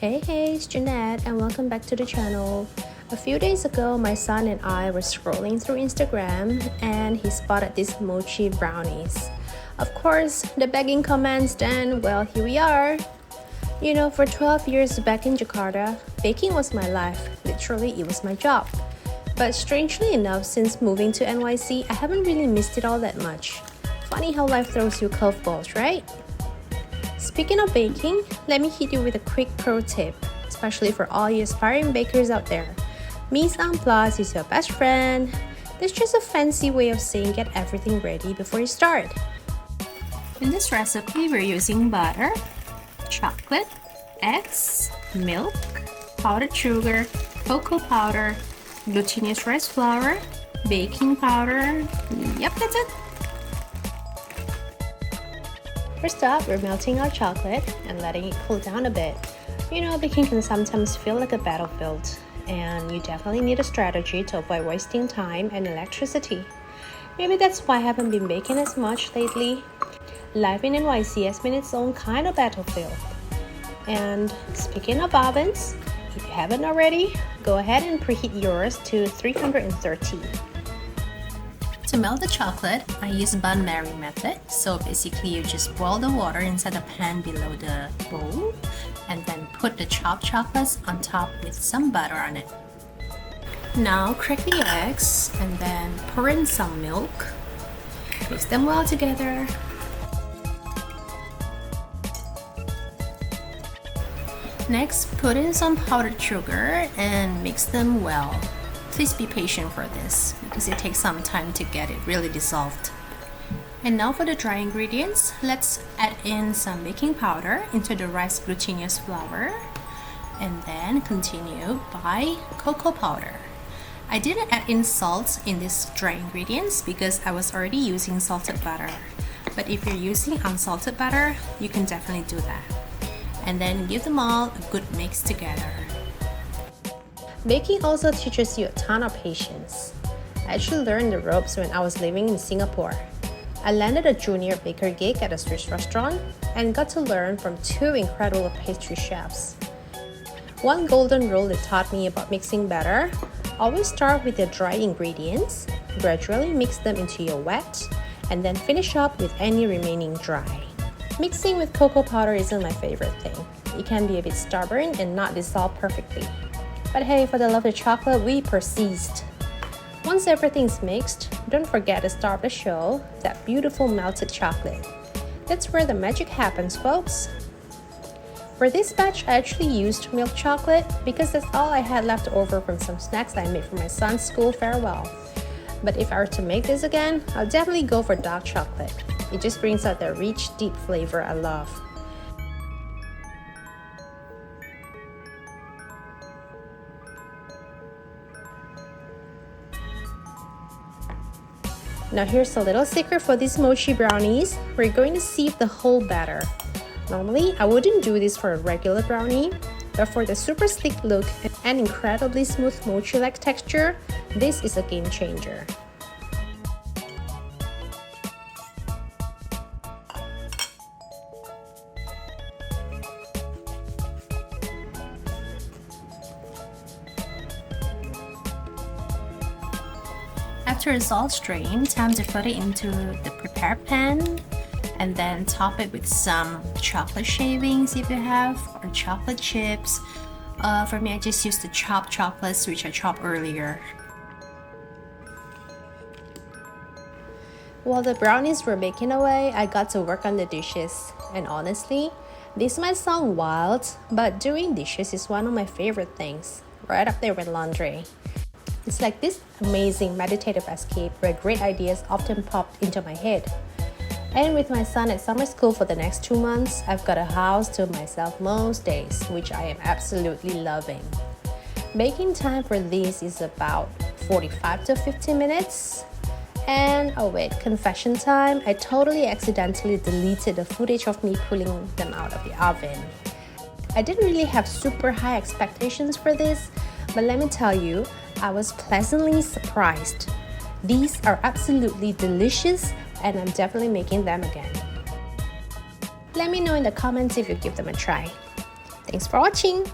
Hey, it's Jeanette and welcome back to the channel. A few days ago, my son and I were scrolling through Instagram and he spotted these Mochi Brownies. Of course, the begging commenced and well, here we are. You know, for 12 years back in Jakarta, baking was my life. Literally, it was my job. But strangely enough, since moving to NYC, I haven't really missed it all that much. Funny how life throws you curveballs, right? Speaking of baking, let me hit you with a quick pro tip, especially for all you aspiring bakers out there. Mise en place is your best friend. There's just a fancy way of saying get everything ready before you start. In this recipe, we're using butter, chocolate, eggs, milk, powdered sugar, cocoa powder, glutinous rice flour, baking powder. Yep, that's it. First up, we're melting our chocolate and letting it cool down a bit. You know, baking can sometimes feel like a battlefield, and you definitely need a strategy to avoid wasting time and electricity. Maybe that's why I haven't been baking as much lately. Life in NYC has been its own kind of battlefield. And speaking of ovens, if you haven't already, go ahead and preheat yours to 330. To melt the chocolate, I use bain-marie method. So basically, you just boil the water inside the pan below the bowl and then put the chopped chocolates on top with some butter on it. Now crack the eggs and then pour in some milk. Mix them well together. Next, put in some powdered sugar and mix them well. Please be patient for this because it takes some time to get it really dissolved. And now for the dry ingredients, let's add in some baking powder into the rice glutinous flour and then continue by cocoa powder. I didn't add in salt in these dry ingredients because I was already using salted butter. But if you're using unsalted butter, you can definitely do that. And then give them all a good mix together. Baking also teaches you a ton of patience. I actually learned the ropes when I was living in Singapore. I landed a junior baker gig at a Swiss restaurant and got to learn from two incredible pastry chefs. One golden rule that taught me about mixing batter: always start with your dry ingredients, gradually mix them into your wet, and then finish up with any remaining dry. Mixing with cocoa powder isn't my favorite thing. It can be a bit stubborn and not dissolve perfectly. But hey, for the love of chocolate, we persist. Once everything's mixed, don't forget to start the show, that beautiful melted chocolate. That's where the magic happens, folks. For this batch, I actually used milk chocolate because that's all I had left over from some snacks I made for my son's school farewell. But if I were to make this again, I'll definitely go for dark chocolate. It just brings out that rich, deep flavor I love. Now here's a little secret for these mochi brownies. We're going to sieve the whole batter. Normally, I wouldn't do this for a regular brownie, but for the super sleek look and incredibly smooth mochi-like texture, this is a game changer. After it's all strained, time to put it into the prepared pan and then top it with some chocolate shavings if you have, or chocolate chips. For me, I just used the chopped chocolates which I chopped earlier. While the brownies were baking away, I got to work on the dishes. And honestly, this might sound wild, but doing dishes is one of my favorite things, right up there with laundry. It's like this amazing meditative escape where great ideas often pop into my head. And with my son at summer school for the next 2 months, I've got a house to myself most days, which I am absolutely loving. Baking time for these is about 45 to 50 minutes. And oh wait, confession time, I totally accidentally deleted the footage of me pulling them out of the oven. I didn't really have super high expectations for this, but let me tell you, I was pleasantly surprised. These are absolutely delicious and I'm definitely making them again. Let me know in the comments if you give them a try. Thanks for watching!